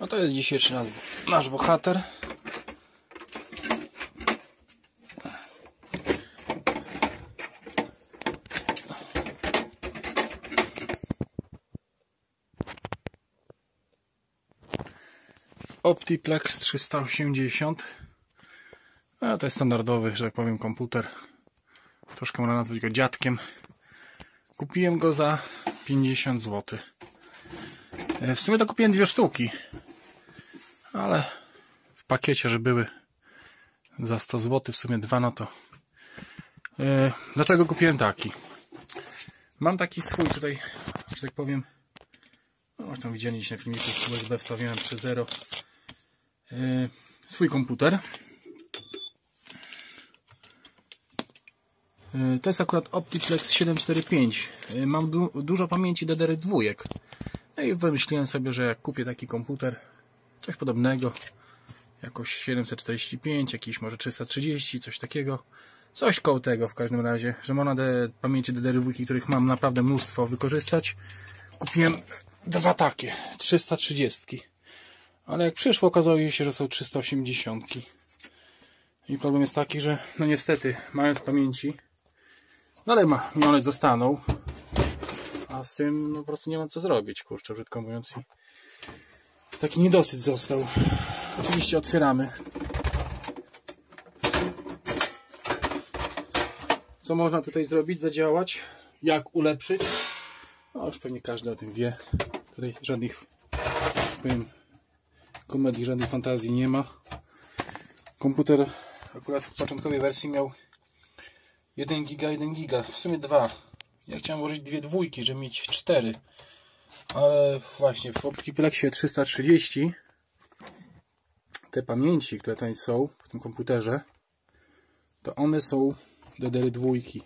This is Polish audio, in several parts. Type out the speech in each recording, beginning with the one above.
No to jest dzisiejszy nasz bohater. Optiplex 380. A to jest standardowy, że tak powiem, komputer. Troszkę można nazwać go dziadkiem. Kupiłem go za 50 zł. W sumie to kupiłem 2 sztuki. Ale w pakiecie, że były za 100 zł, w sumie 2, no to... Dlaczego kupiłem taki? Mam taki swój tutaj, że tak powiem... No, zresztą widzieliście na filmiku, USB wstawiłem 3.0. Swój komputer. To jest akurat Optiplex 745. Mam dużo pamięci DDR2. No i wymyśliłem sobie, że jak kupię taki komputer, coś podobnego, jakoś 745, jakiś może 330, coś takiego, coś koło tego w każdym razie, że można pamięci DDR2, których mam naprawdę mnóstwo, wykorzystać. Kupiłem 2 takie, 330. Ale jak przyszło, okazało się, że są 380. I problem jest taki, że no niestety, mając pamięci, dalej one zostaną, a z tym no po prostu nie mam co zrobić, kurczę, brzydko mówiąc. I taki niedosyt został. Oczywiście otwieramy. Co można tutaj zrobić, zadziałać, jak ulepszyć? No już pewnie każdy o tym wie. Tutaj żadnych, powiem, komedii, żadnej fantazji nie ma. Komputer akurat w początkowej wersji miał 1 giga, 1 giga, w sumie 2. Ja chciałem włożyć 2 dwójki, żeby mieć 4. Ale właśnie w Optiplexie 330 te pamięci, które tutaj są w tym komputerze, to one są DDR2,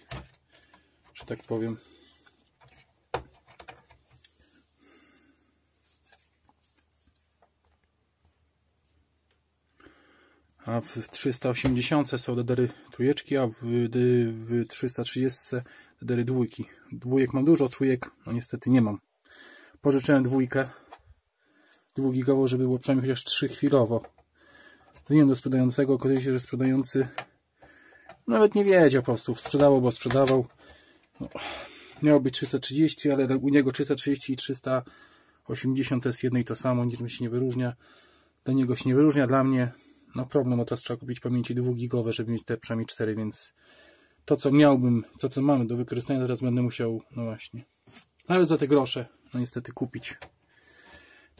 że tak powiem. A w 380 są DDR3, a w 330 DDR2. Dwójek mam dużo, trójek no niestety nie mam. Pożyczyłem 2 gigową, żeby było przynajmniej chociaż 3 chwilowo. Dzwoniłem do sprzedającego, okazuje się, że sprzedający nawet nie wiedział po prostu. Sprzedawał, bo sprzedawał. No, miało być 330, ale u niego 330 i 380 to jest jedno i to samo, niczym się nie wyróżnia. Dla niego się nie wyróżnia, dla mnie no problem, bo teraz trzeba kupić pamięci 2 gigowe, żeby mieć te przynajmniej 4, więc to co miałbym, to co mamy do wykorzystania, teraz będę musiał, no właśnie, nawet za te grosze, no niestety kupić.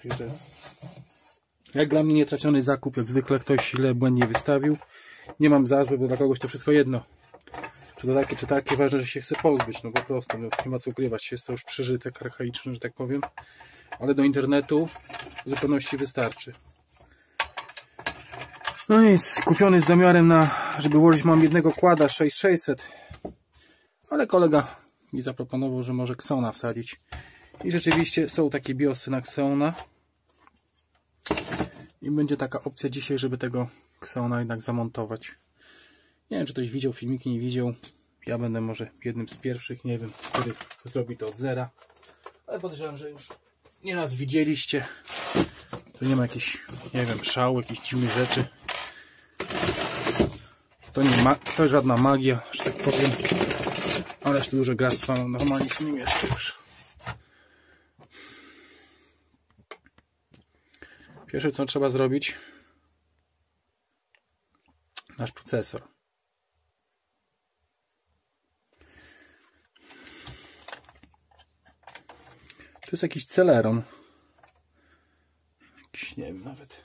Także jak dla mnie nietrafiony zakup, jak zwykle ktoś źle błędnie wystawił. Nie mam za złe, bo dla kogoś to wszystko jedno. Czy to takie, czy takie, ważne, że się chce pozbyć, no po prostu, no, nie ma co ukrywać, jest to już przeżytek archaiczny, że tak powiem, ale do internetu w zupełności wystarczy. No nic, kupiony z zamiarem żeby włożyć, mam jednego kłada 6600, ale kolega mi zaproponował, że może Xeona wsadzić. I rzeczywiście są takie BIOSy na Xeona. I będzie taka opcja dzisiaj, żeby tego Xeona jednak zamontować. Nie wiem, czy ktoś widział filmiki, nie widział. Ja będę może jednym z pierwszych, nie wiem, który zrobi to od zera. Ale podejrzewam, że już nieraz widzieliście. To nie ma jakichś, nie wiem, szału, jakichś dziwnych rzeczy. To żadna magia, że tak powiem. Ależ to duże gractwa, no normalnie się nie mieszczę już. Pierwsze co trzeba zrobić, nasz procesor. To jest jakiś Celeron. Jakiś, nie wiem nawet.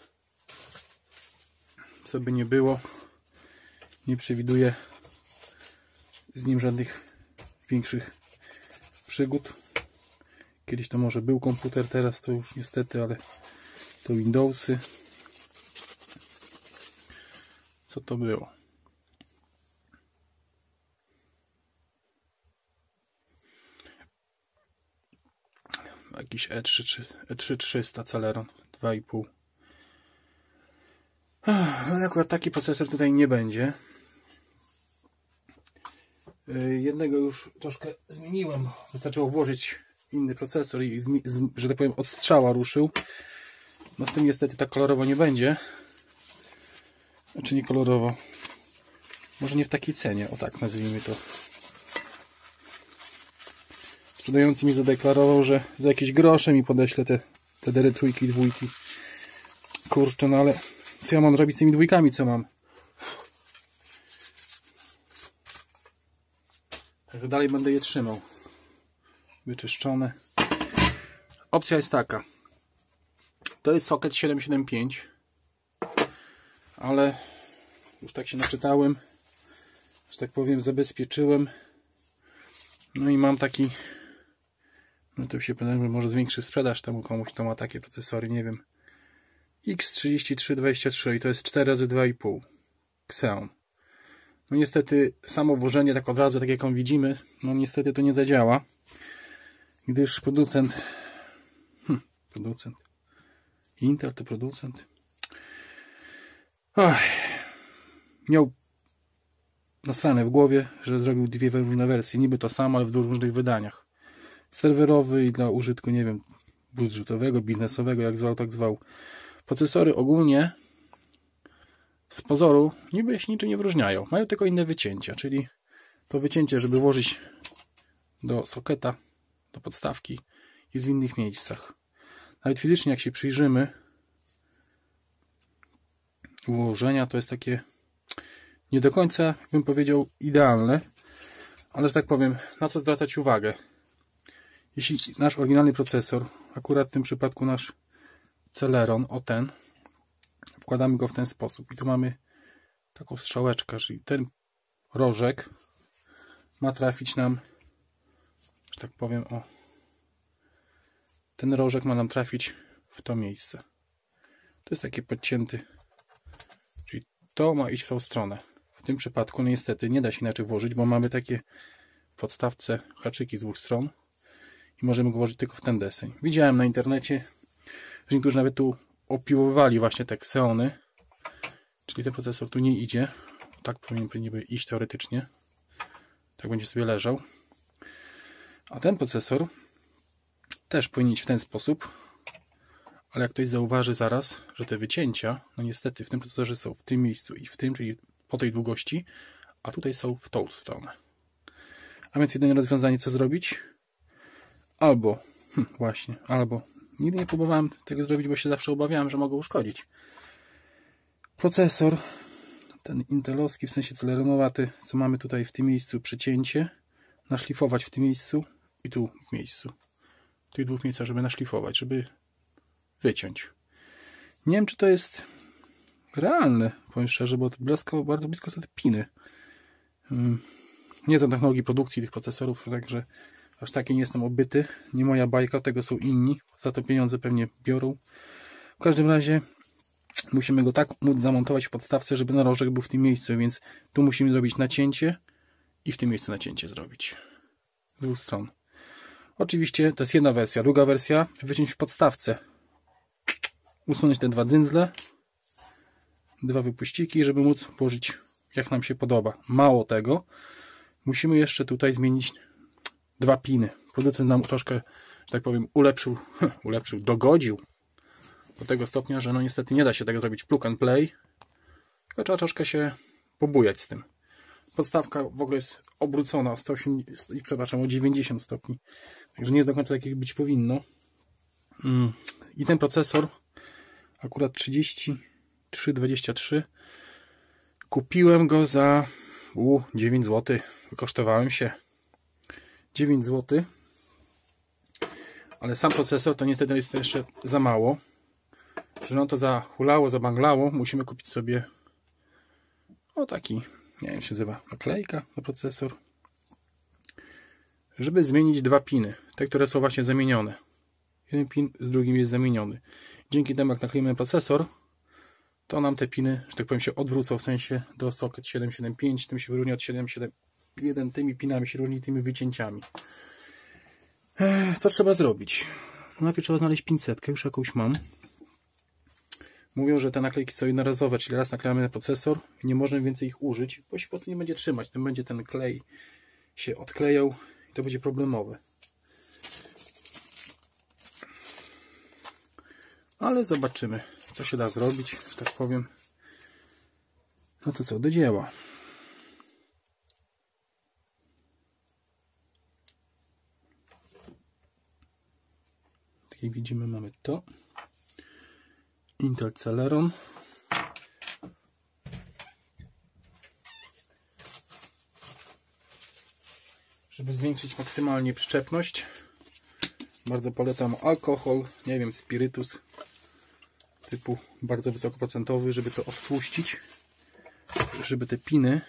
Co by nie było. Nie przewiduję z nim żadnych większych przygód. Kiedyś to może był komputer, teraz to już niestety, ale to Windowsy. Co to było? Jakiś E3300 Celeron 2,5. Ale akurat taki procesor tutaj nie będzie. Jednego już troszkę zmieniłem. Wystarczyło włożyć inny procesor i, że tak powiem, od strzała ruszył. No z tym niestety tak kolorowo nie będzie. Znaczy nie kolorowo. Może nie w takiej cenie, o tak nazwijmy to. Sprzedający mi zadeklarował, że za jakieś grosze mi podeśle te dery trójki i dwójki. Kurczę, no ale co ja mam robić z tymi dwójkami, co mam? Także dalej będę je trzymał. Wyczyszczone. Opcja jest taka. To jest socket 775. Ale już tak się naczytałem, że tak powiem, zabezpieczyłem. No i mam taki, no to się powiem, że może zwiększy sprzedaż temu komuś, kto ma takie procesory, nie wiem. X3323 i to jest 4 razy 2,5 Xeon. No niestety samo włożenie tak od razu, tak jak on widzimy, no niestety to nie zadziała, gdyż producent Intel to producent miał nasrane w głowie, że zrobił dwie różne wersje, niby to samo, ale w dwóch różnych wydaniach. Serwerowy i dla użytku, nie wiem, budżetowego, biznesowego, jak zwał, tak zwał. Procesory ogólnie z pozoru niby się niczym nie wyróżniają. Mają tylko inne wycięcia, czyli to wycięcie, żeby włożyć do soketa, do podstawki, jest w innych miejscach. Nawet fizycznie, jak się przyjrzymy, ułożenia to jest takie nie do końca, bym powiedział, idealne, ale że tak powiem, na co zwracać uwagę? Jeśli nasz oryginalny procesor, akurat w tym przypadku nasz Celeron, o ten, wkładamy go w ten sposób i tu mamy taką strzałeczkę, czyli ten rożek ma trafić nam, że tak powiem, o, ten rożek ma nam trafić w to miejsce. To jest taki podcięty, czyli to ma iść w tą stronę. W tym przypadku no niestety nie da się inaczej włożyć, bo mamy takie w podstawce haczyki z dwóch stron i możemy go włożyć tylko w ten deseń. Widziałem na internecie, że niektórzy nawet tu opiłowywali właśnie te Xeony, czyli ten procesor tu nie idzie. Tak powinien niby iść teoretycznie. Tak będzie sobie leżał. A ten procesor też powinien iść w ten sposób, ale jak ktoś zauważy zaraz, że te wycięcia, no niestety w tym procesorze są w tym miejscu i w tym, czyli po tej długości, a tutaj są w tą stronę. A więc jedyne rozwiązanie, co zrobić? Albo, albo, nigdy nie próbowałem tego zrobić, bo się zawsze obawiałem, że mogę uszkodzić. Procesor, ten intelowski, w sensie celeronowaty, co mamy tutaj w tym miejscu przecięcie, naszlifować w tym miejscu i tu w miejscu. W tych dwóch miejscach, żeby naszlifować, żeby wyciąć. Nie wiem, czy to jest realne, powiem szczerze, bo to bardzo blisko są te piny. Nie znam technologii produkcji tych procesorów, także aż taki nie jestem obyty. Nie moja bajka, tego są inni. Za to pieniądze pewnie biorą. W każdym razie musimy go tak móc zamontować w podstawce, żeby narożek był w tym miejscu, więc tu musimy zrobić nacięcie i w tym miejscu nacięcie zrobić. Z dwóch stron. Oczywiście to jest jedna wersja. Druga wersja, wyciąć w podstawce. Usunąć te dwa dzyndzle, dwa wypuściki, żeby móc włożyć jak nam się podoba. Mało tego, musimy jeszcze tutaj zmienić dwa piny. Producent nam troszkę, że tak powiem, dogodził do tego stopnia, że no niestety nie da się tego zrobić plug and play, tylko trzeba troszkę się pobujać z tym. Podstawka w ogóle jest obrócona o 90 stopni, także nie jest do końca tak, jak być powinno. I ten procesor akurat 3323 kupiłem go za 9 zł. Wykosztowałem się 9 zł, ale sam procesor to niestety jest jeszcze za mało, że no to zahulało, zabanglało. Musimy kupić sobie taki, nie wiem jak się nazywa, naklejka na procesor, żeby zmienić dwa piny, te które są właśnie zamienione. Jeden pin z drugim jest zamieniony. Dzięki temu jak naklejemy procesor, to nam te piny, że tak powiem, się odwrócą, w sensie do socket 775, tym się wyróżnia od 771, tymi pinami się różni, tymi wycięciami. Co trzeba zrobić? No najpierw trzeba znaleźć pinsetkę, już jakąś mam. Mówią, że te naklejki są jednorazowe, czyli raz naklejamy na procesor i nie możemy więcej ich użyć, bo się po prostu nie będzie trzymać. Tym będzie ten klej się odklejał i to będzie problemowe. Ale zobaczymy, co się da zrobić, że tak powiem. No to co, do dzieła. Tak jak widzimy, mamy to. Intel Celeron. Żeby zwiększyć maksymalnie przyczepność, bardzo polecam alkohol, nie wiem, spirytus typu bardzo wysokoprocentowy, żeby to odtłuścić, żeby te piny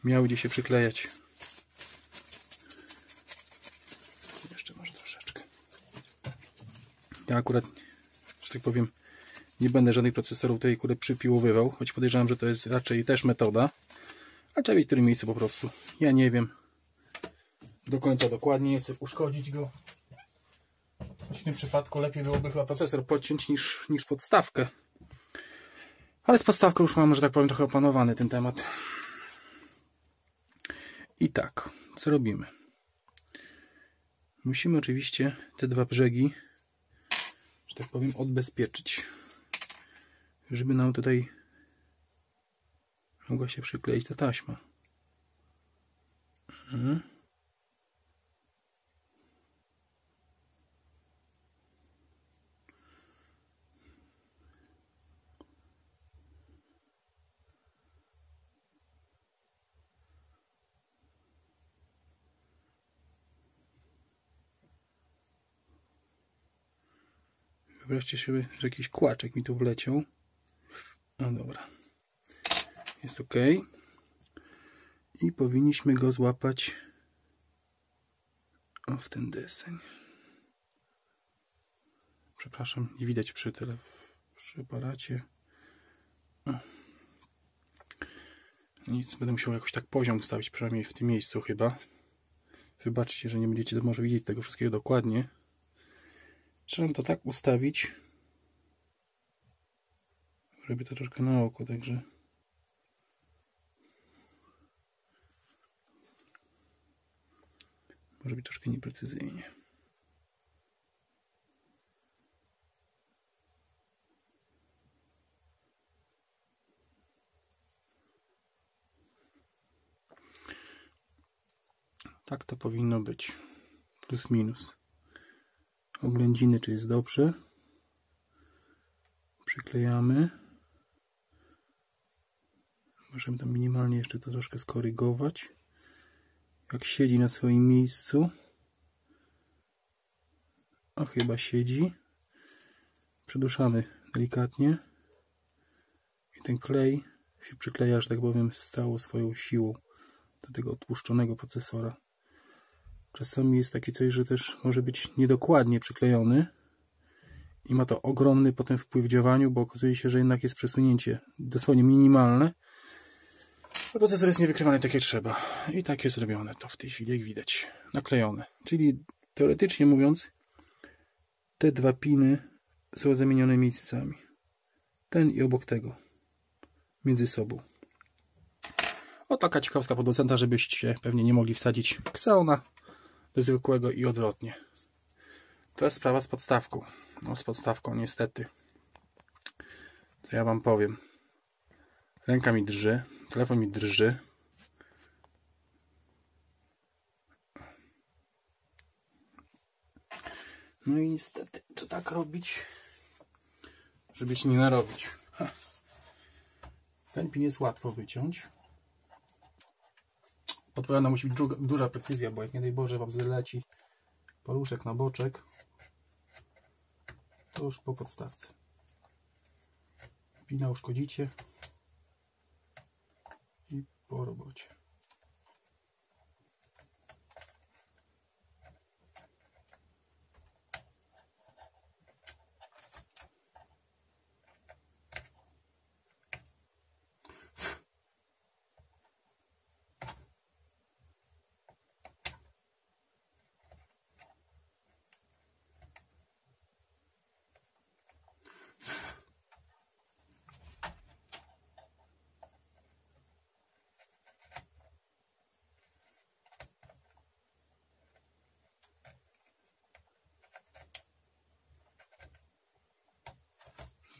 miały gdzie się przyklejać. Jeszcze może troszeczkę. Ja akurat, że tak powiem, nie będę żadnych procesorów tutaj przypiłowywał, choć podejrzewam, że to jest raczej też metoda, a trzeba w którym miejscu po prostu. Ja nie wiem do końca dokładnie, nie chcę uszkodzić go. W tym przypadku lepiej byłoby chyba procesor podciąć niż podstawkę. Ale z podstawką już mam, że tak powiem, trochę opanowany ten temat. I tak, co robimy? Musimy oczywiście te dwa brzegi, że tak powiem, odbezpieczyć, żeby nam tutaj mogła się przykleić ta taśma. Wyobraźcie sobie, że jakiś kłaczek mi tu wleciał. No dobra. Jest ok. I powinniśmy go złapać w ten deseń. Przepraszam, nie widać przy aparacie. O. Nic, będę musiał jakoś tak poziom ustawić, przynajmniej w tym miejscu chyba. Wybaczcie, że nie będziecie może widzieć tego wszystkiego dokładnie. Trzeba to tak ustawić, żeby to troszkę na oko, także może być troszkę nieprecyzyjnie. Tak to powinno być. Plus minus. Oględziny, czy jest dobrze. Przyklejamy. Możemy tam minimalnie jeszcze to troszkę skorygować. Jak siedzi na swoim miejscu. A chyba siedzi. Przyduszamy delikatnie. I ten klej się przykleja, że tak powiem, z całą swoją siłą do tego odtłuszczonego procesora. Czasami jest takie coś, że też może być niedokładnie przyklejony i ma to ogromny potem wpływ w działaniu, bo okazuje się, że jednak jest przesunięcie dosłownie minimalne. Procesor jest niewykrywany tak jak trzeba. I tak jest zrobione to w tej chwili, jak widać. Naklejone. Czyli teoretycznie mówiąc, te dwa piny są zamienione miejscami. Ten i obok tego. Między sobą. O, taka ciekawostka producenta, żebyście pewnie nie mogli wsadzić Xeona do zwykłego i odwrotnie. To jest sprawa z podstawką. No, z podstawką niestety. To ja wam powiem. Ręka mi drży, telefon mi drży. No i niestety, co tak robić, żeby się nie narobić. Ten pin jest łatwo wyciąć. Podpowiadam, musi być duża precyzja, bo jak nie daj Boże wam zleci paluszek na boczek, to już po podstawce. Pina uszkodzicie i po robocie.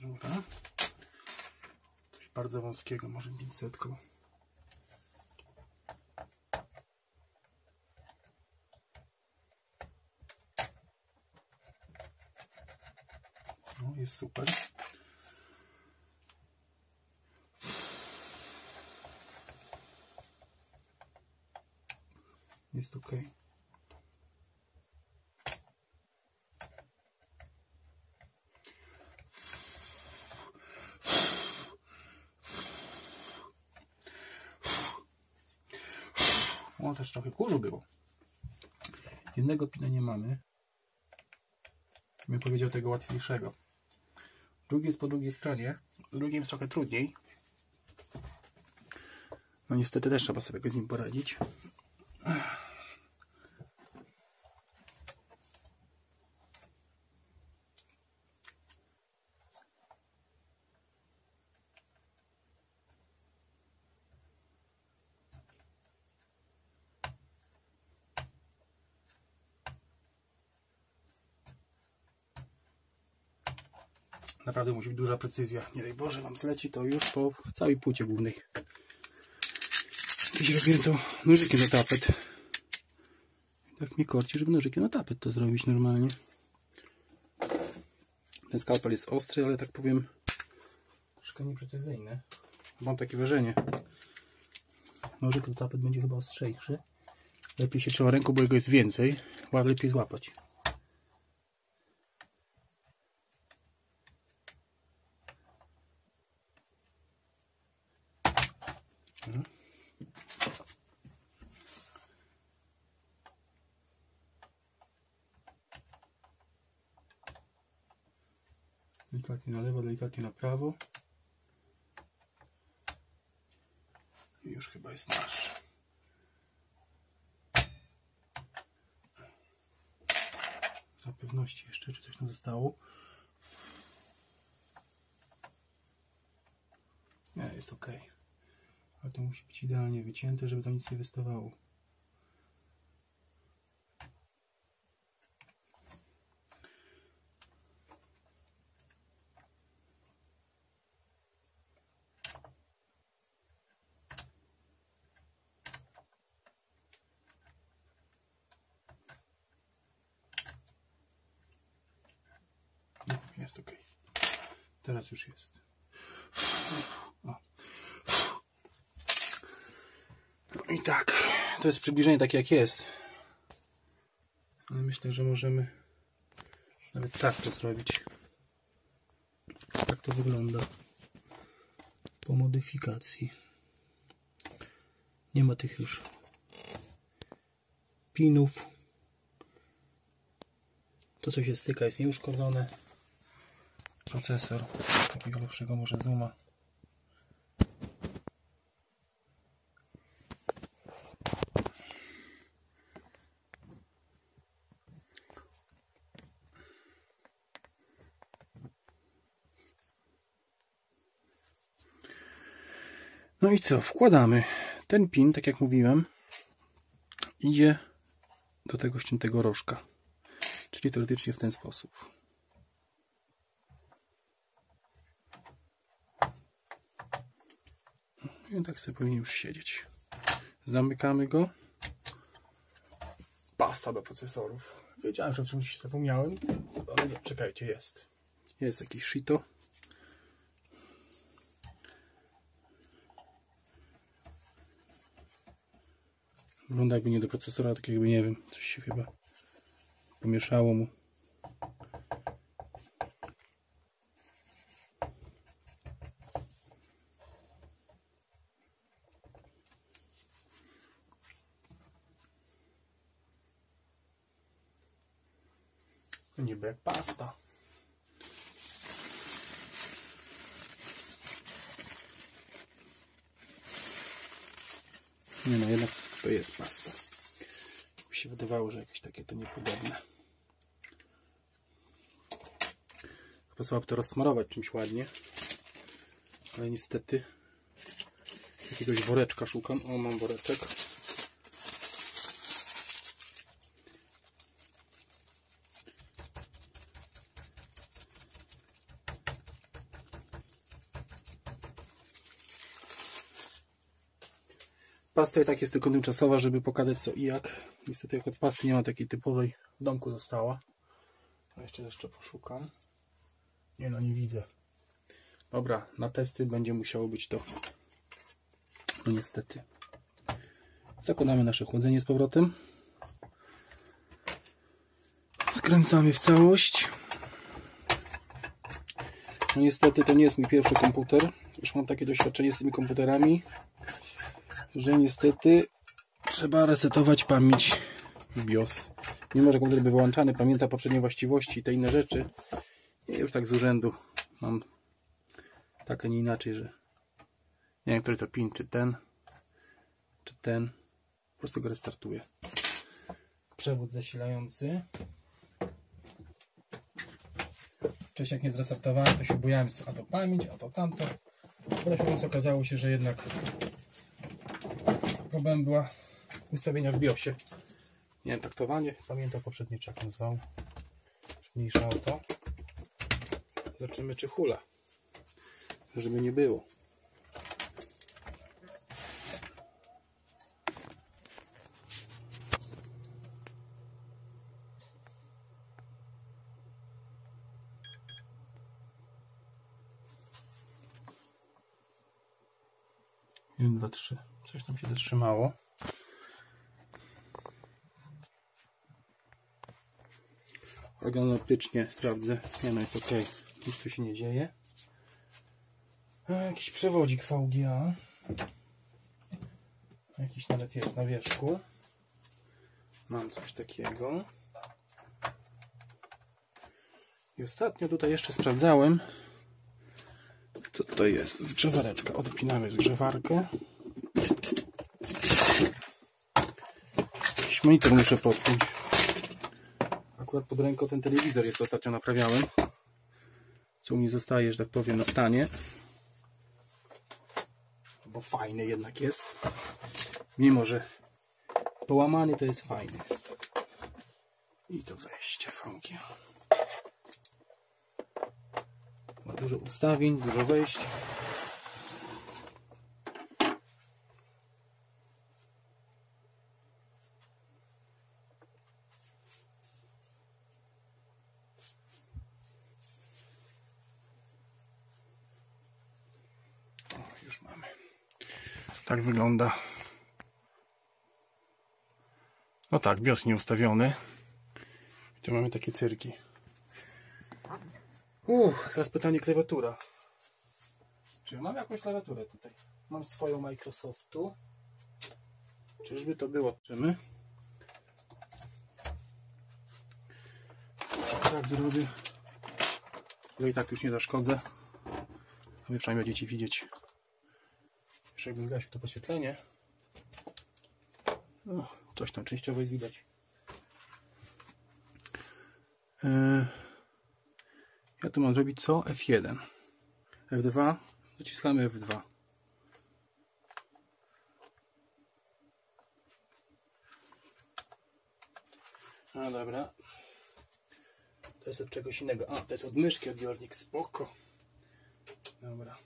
Dobra. Coś bardzo wąskiego, może pincetką. No, jest super. Jest ok. O, też trochę kurzu było. Jednego pina nie mamy. Bym powiedział tego łatwiejszego. Drugi jest po drugiej stronie. Drugi jest trochę trudniej. No niestety też trzeba sobie z nim poradzić. Naprawdę musi być duża precyzja. Nie daj Boże, wam zleci to już po całej płycie głównej. Kiedyś robiłem to nożykiem na tapet. Tak mi korci, żeby nożykiem na tapet to zrobić normalnie. Ten skalpel jest ostry, ale tak powiem troszkę nieprecyzyjny. Mam takie wrażenie. Nożyk na tapet będzie chyba ostrzejszy. Lepiej się trzyma ręką, bo jego jest więcej. Lepiej złapać. Delikatnie na lewo, delikatnie na prawo. I już chyba jest nasz. Dla pewności jeszcze, czy coś nam zostało. Nie, jest ok. Ale to musi być idealnie wycięte, żeby tam nic nie wystawało. No, jest ok. Teraz już jest. O. No i tak, to jest przybliżenie takie jak jest. Ale myślę, że możemy nawet tak to zrobić. Tak to wygląda po modyfikacji. Nie ma tych już pinów. To, co się styka, jest nieuszkodzone. Procesor takiego lepszego może zooma. No i co? Wkładamy. Ten pin, tak jak mówiłem, idzie do tego ściętego rożka. Czyli teoretycznie w ten sposób. I on tak sobie powinien już siedzieć. Zamykamy go. Pasta do procesorów. Wiedziałem, że o czymś zapomniałem, ale nie, czekajcie, jest. Jest jakiś shito. Wygląda jakby nie do procesora, tak jakby nie wiem, coś się chyba pomieszało mu. Niby jak pasta. Nie no, jednak to jest pasta. Mi się wydawało, że jakieś takie to niepodobne. Pasowałoby to rozsmarować czymś ładnie. Ale niestety jakiegoś woreczka szukam. O, mam woreczek. pasta i tak jest tylko tymczasowa, żeby pokazać co i jak. Niestety jak od pasty nie ma takiej typowej, w domku została. A jeszcze poszukam. Nie no, nie widzę. Dobra, na testy będzie musiało być to. No niestety. Zakładamy nasze chłodzenie z powrotem. Skręcamy w całość. No niestety to nie jest mój pierwszy komputer. Już mam takie doświadczenie z tymi komputerami, że niestety trzeba resetować pamięć BIOS. Mimo że komputer był wyłączany, pamięta poprzednie właściwości i te inne rzeczy. I już tak z urzędu mam tak, a nie inaczej, że nie wiem, który to pin, czy ten. Po prostu go restartuję. Przewód zasilający. Wcześniej jak nie zrestartowałem, to się bujałem, a to pamięć, a to tamto. Potem okazało się, że jednak problem była ustawienia w BIOSie. Nie wiem, taktowanie. Pamiętam poprzednie, czy jak nazwał. Mniejsze auto. Zobaczymy, czy hula. Żeby nie było. Jeden, dwa, trzy. Coś tam się zatrzymało. Organoleptycznie sprawdzę. Nie no, jest ok. Nic tu się nie dzieje. Jakiś przewodzik VGA. Jakiś nawet jest na wierzchu. Mam coś takiego. I ostatnio tutaj jeszcze sprawdzałem, co to jest. Zgrzewareczka. Odpinamy zgrzewarkę. Jakiś monitor muszę podpiąć. Akurat pod ręką ten telewizor jest, ostatnio naprawiałem. Co mi zostaje, że tak powiem, na stanie. Bo fajny jednak jest. Mimo że połamany, to jest fajny. I to wejście VGA. Ma dużo ustawień, dużo wejść. O, już mamy. Tak wygląda. No tak, BIOS nieustawiony. Tu mamy takie cyrki. Teraz pytanie, klawiatura. Czy mam jakąś klawiaturę tutaj? Mam swoją Microsoftu. Czyżby to było? Czymy? Tak zrobię. No i tak już nie zaszkodzę. A wy przynajmniej będziecie widzieć. Jeszcze jakbym zgasił to podświetlenie. No, coś tam częściowo jest widać. Ja tu mam zrobić co? F1. F2. Naciskamy F2. No dobra. To jest od czegoś innego. A, to jest od myszki odbiornik. Spoko. Dobra.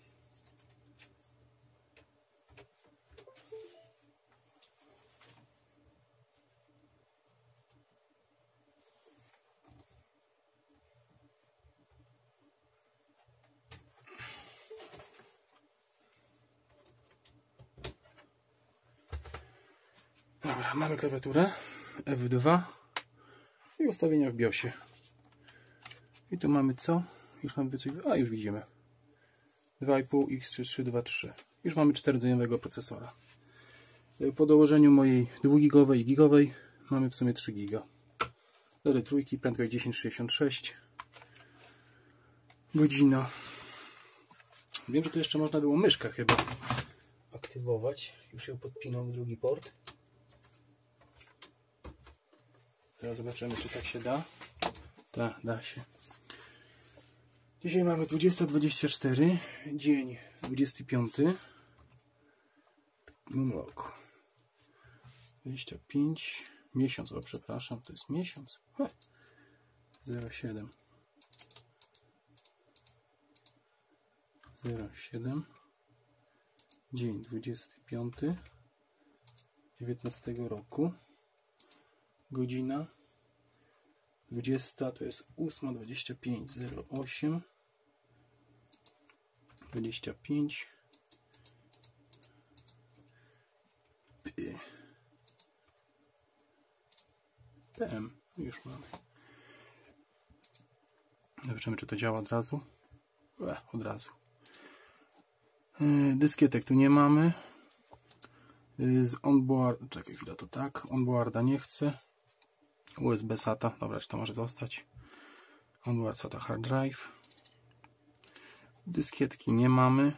Dobra, mamy klawiaturę F2 i ustawienia w BIOSie. I tu mamy co? Już mamy coś. A, już widzimy. 2,5 X3323. Już mamy 4-dniowego procesora. Po dołożeniu mojej 2-gigowej i gigowej mamy w sumie 3 giga. Do trójki, prędkość 1066. Godzina. Wiem, że tu jeszcze można było myszkę chyba aktywować. Już ją podpinam w drugi port. Teraz zobaczymy, czy tak się da. Tak, da się. Dzisiaj mamy 20:24, dzień 25. Rok 25, miesiąc, o przepraszam, to jest miesiąc. 07. 07, dzień 25, 19 roku. Godzina 20, to jest 8:25, 08 25 PM. Już mamy. Zobaczymy, czy to działa od razu. Od razu. Dyskietek tu nie mamy. Z onboard, czekaj chwilę, to tak. Onboarda nie chcę. USB SATA, dobra, czy to może zostać. Onboard SATA hard drive. Dyskietki nie mamy.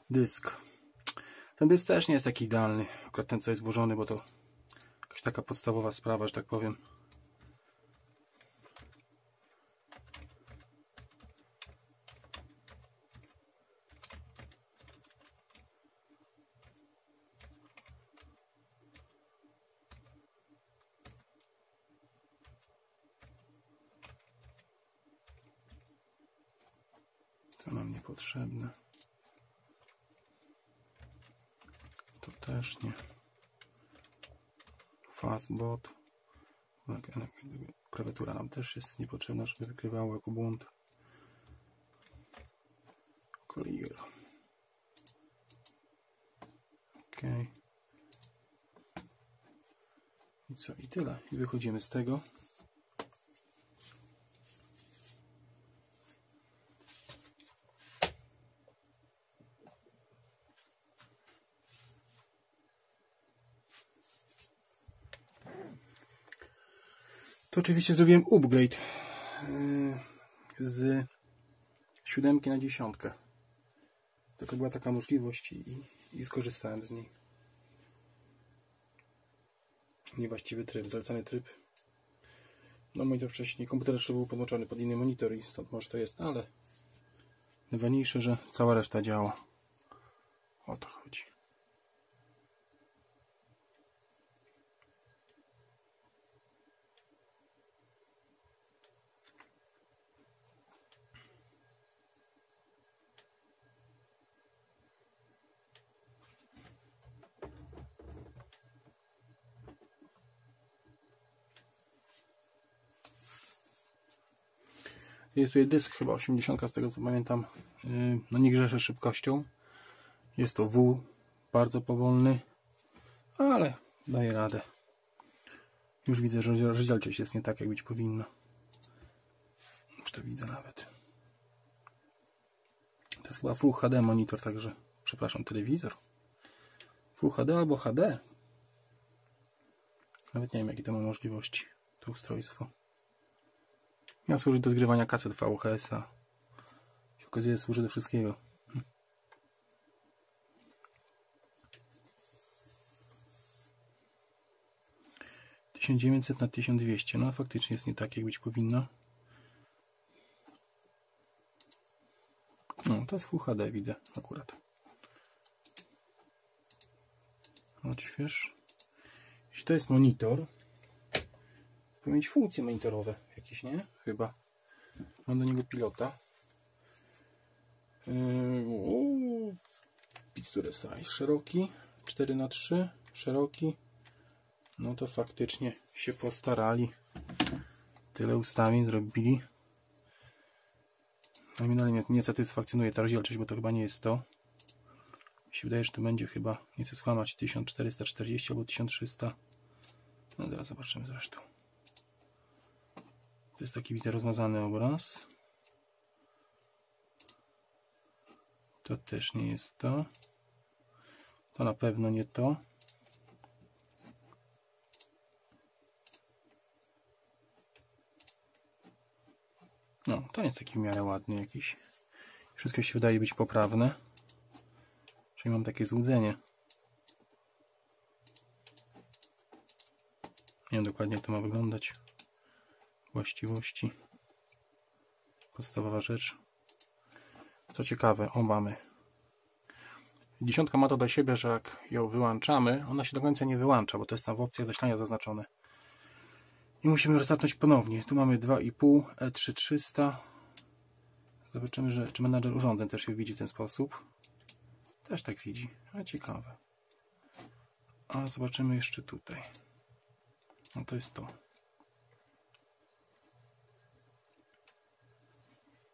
Dysk. Ten dysk też nie jest taki idealny. Akurat ten, co jest włożony, bo to jakaś taka podstawowa sprawa, że tak powiem. To nam niepotrzebne. To też nie. Fastbot. Klawiatura nam też jest niepotrzebna, żeby wykrywało jako błąd. Clear. OK. I co? I tyle. I wychodzimy z tego. To oczywiście zrobiłem upgrade z 7 na 10. Tylko była taka możliwość i skorzystałem z niej. Niewłaściwy tryb, zalecany tryb. No monitor wcześniej, komputer jeszcze był podłączony pod inny monitor i stąd może to jest, ale najważniejsze, że cała reszta działa. O to chodzi. Jest tutaj dysk chyba 80 z tego co pamiętam. No nie grzeszę szybkością. Jest to W, bardzo powolny, ale daje radę. Już widzę, że rozdzielczość jest nie tak jak być powinna. Już to widzę nawet. To jest chyba Full HD monitor, także przepraszam, telewizor. Full HD albo HD. Nawet nie wiem jakie to ma możliwości, to ustrojstwo. Miał służyć do zgrywania kaset VHS-a. Się okazuje, służy do wszystkiego. 1900 na 1200. No faktycznie jest nie tak jak być powinno. No to jest Full HD, widzę akurat. Odśwież. Jeśli to jest monitor, powinien mieć funkcje monitorowe jakieś, nie? Chyba. Mam do niego pilota. Picture size szeroki, 4×3, szeroki. No to faktycznie się postarali. Tyle ustawień zrobili. Ale mnie nie satysfakcjonuje ta rozdzielczość, bo to chyba nie jest to. Mi się wydaje, że to będzie chyba, nie chcę skłamać, 1440 albo 1300. No zaraz zobaczymy zresztą. To jest taki, widzę, rozmazany obraz. To też nie jest to. To na pewno nie to. No, to jest taki w miarę ładny jakiś. Wszystko się wydaje być poprawne. Czyli mam takie złudzenie. Nie wiem dokładnie jak to ma wyglądać. Właściwości. Podstawowa rzecz. Co ciekawe, mamy. 10 ma to do siebie, że jak ją wyłączamy, ona się do końca nie wyłącza, bo to jest tam w opcjach zasilania zaznaczone. I musimy rozpocząć ponownie. Tu mamy 2,5 E3300. Zobaczymy, czy menadżer urządzeń też się widzi w ten sposób. Też tak widzi. A ciekawe. A zobaczymy jeszcze tutaj. No to jest to.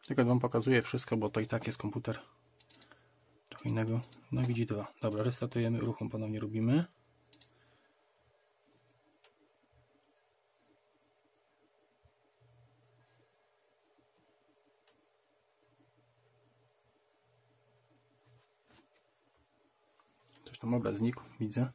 Tylko wam pokazuję wszystko, bo to i tak jest komputer trochę innego. No widzi 2. Dobra, restartujemy, uruchom ponownie robimy. Coś tam obraz znikł, widzę.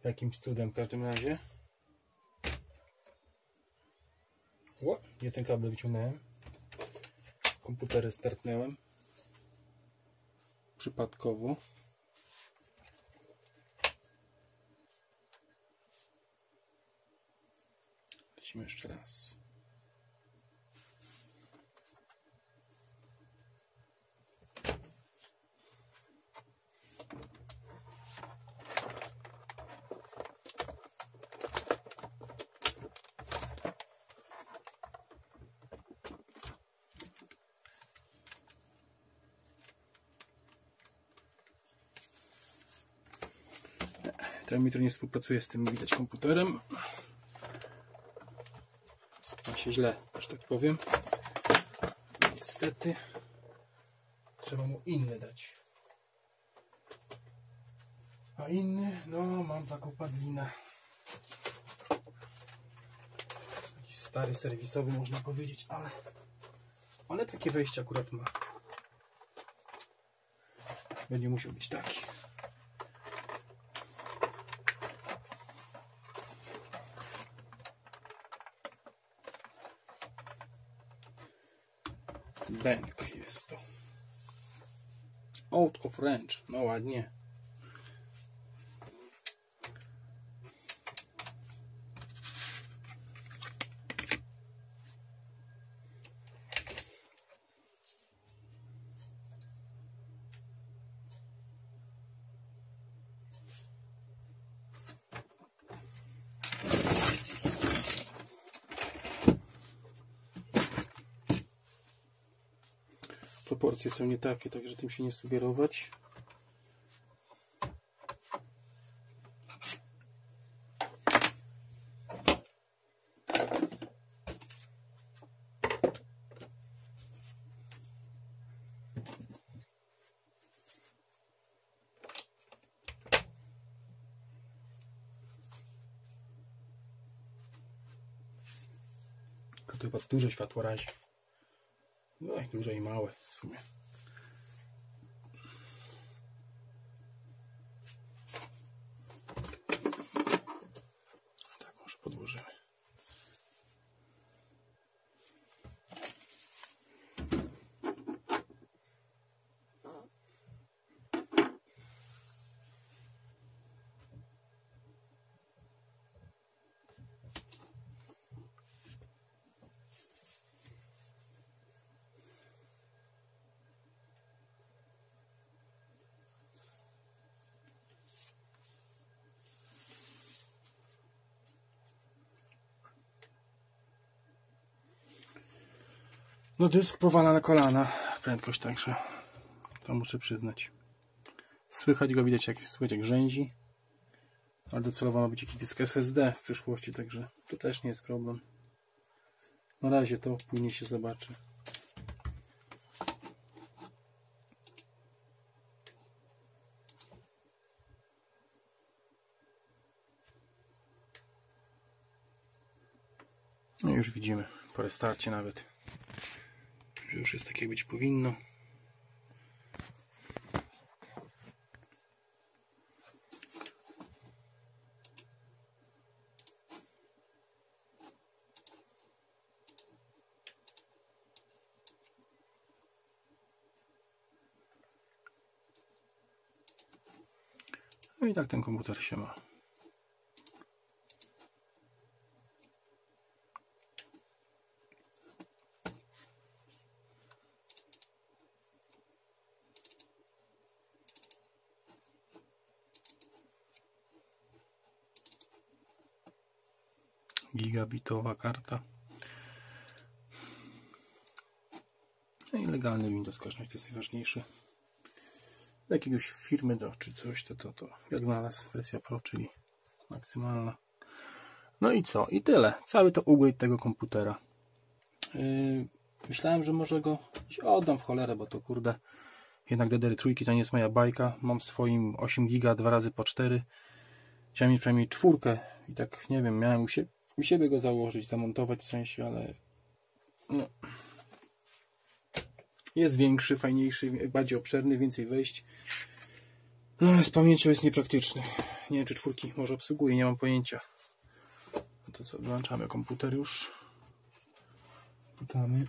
Jakimś cudem w każdym razie. O, nie ten kabel wyciągnąłem. Komputer startnąłem. Przypadkowo. Lecimy jeszcze raz. Telemetr nie współpracuje z tym, widać, komputerem. Ma się źle, że tak powiem. Niestety trzeba mu inny dać. A inny, no mam taką padlinę. Jakiś stary serwisowy, można powiedzieć, ale takie wejście akurat ma. Będzie musiał być taki. Bank jest to. Out of range. No ładnie. Proporcje są nie takie, także tym się nie sugerować. To chyba dużo światło razi. No i duże i małe w sumie. Tak, może podłożymy. No dysk powala na kolana prędkość, także to muszę przyznać. Słychać go, widać jak rzęzi. Ale docelowo ma być jakiś dysk SSD w przyszłości, także to też nie jest problem. Na razie to później się zobaczy. No i już widzimy po restarcie nawet, że już jest tak jak być powinno. No i tak ten komputer się ma. gigabitowa karta. No i legalny Windows każdy, to jest najważniejszy. Do jakiegoś firmy czy coś, to jak znalazł wersja Pro, czyli maksymalna. No i co? I tyle. Cały to upgrade tego komputera. Myślałem, że może go oddam w cholerę, bo to kurde, jednak DDR3 to nie jest moja bajka. Mam w swoim 8 giga 2x4. Chciałem mieć przynajmniej 4 i tak nie wiem, miałem u siebie go założyć, zamontować w sensie, ale no, jest większy, fajniejszy, bardziej obszerny, więcej wejść. No, z pamięcią jest niepraktyczny. Nie wiem, czy 4 może obsługuje, nie mam pojęcia. No to co, wyłączamy komputer już. Klikamy.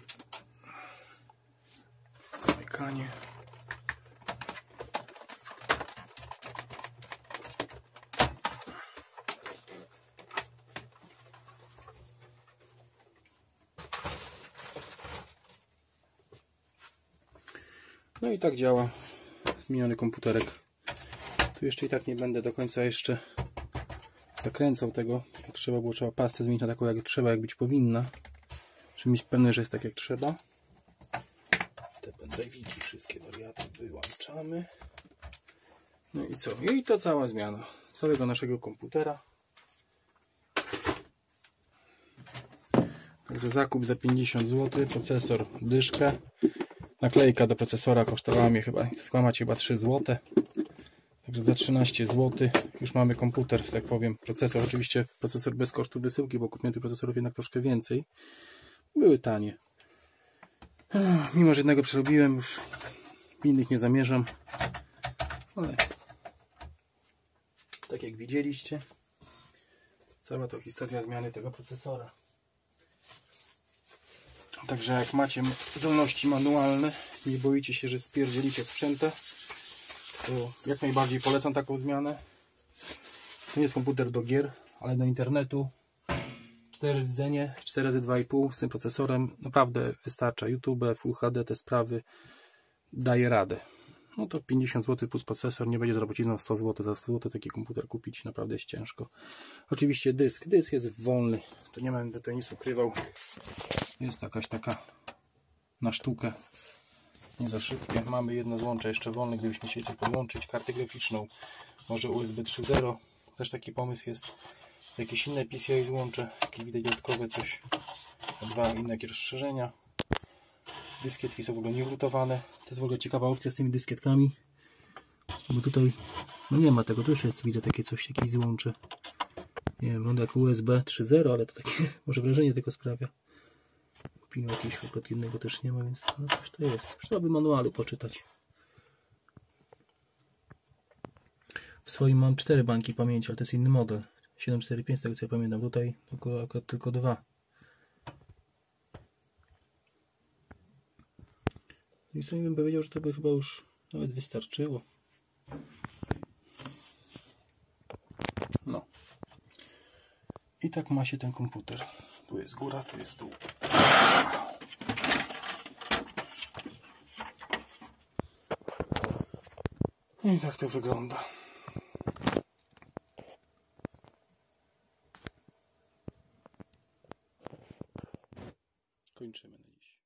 Zamykanie. No i tak działa zmieniony komputerek. Tu jeszcze i tak nie będę do końca jeszcze zakręcał tego. Jak trzeba było, trzeba pastę zmienić na taką jak trzeba, jak być powinna. Żeby mieć pewność, że jest tak jak trzeba. Te pendrive'iki, wszystkie wariaty wyłączamy. No i co? I to cała zmiana całego naszego komputera. Także zakup za 50 zł, procesor dyszkę. Naklejka do procesora kosztowała mnie chyba, nie chcę skłamać, chyba 3 zł. Także za 13 zł już mamy komputer, tak powiem. Procesor, oczywiście procesor bez kosztu wysyłki, bo kupiłem tych procesorów jednak troszkę więcej. Były tanie. Mimo, że jednego przerobiłem, już innych nie zamierzam. Ale tak jak widzieliście, cała to historia zmiany tego procesora. Także jak macie zdolności manualne, nie boicie się, że spierdzielicie sprzęta, to jak najbardziej polecam taką zmianę. To nie jest komputer do gier, ale do internetu. 4 rdzenie, 4 razy 2,5 z tym procesorem naprawdę wystarcza. YouTube, Full HD, te sprawy daje radę. No to 50 zł plus procesor, nie będzie z robocizną 100 zł. Za 100 zł taki komputer kupić naprawdę jest ciężko. Oczywiście dysk jest wolny, to nie będę tutaj nic ukrywał. Jest jakaś taka na sztukę, nie za szybkie. Mamy jedno złącze jeszcze wolne, gdybyśmy chcieli podłączyć kartę graficzną, może USB 3.0, też taki pomysł jest. Jakieś inne PCI złącze, jakieś widać dodatkowe coś, dwa inne jakieś rozszerzenia. Dyskietki są w ogóle nielutowane. To jest w ogóle ciekawa opcja z tymi dyskietkami, bo tutaj no nie ma tego, tu już jest, widzę takie coś, jakieś złącze. Nie wiem, wygląda jak USB 3.0, ale to takie może wrażenie tylko sprawia. Pinu jakiegoś od jednego też nie ma, więc no coś to jest. Trzeba by manualu poczytać. W swoim mam 4 banki pamięci, ale to jest inny model. 745, tak co ja pamiętam. Tutaj akurat tylko 2. I sobie bym powiedział, że to by chyba już nawet wystarczyło. No. I tak ma się ten komputer. Tu jest góra, tu jest dół. I tak to wygląda. Kończymy na dziś.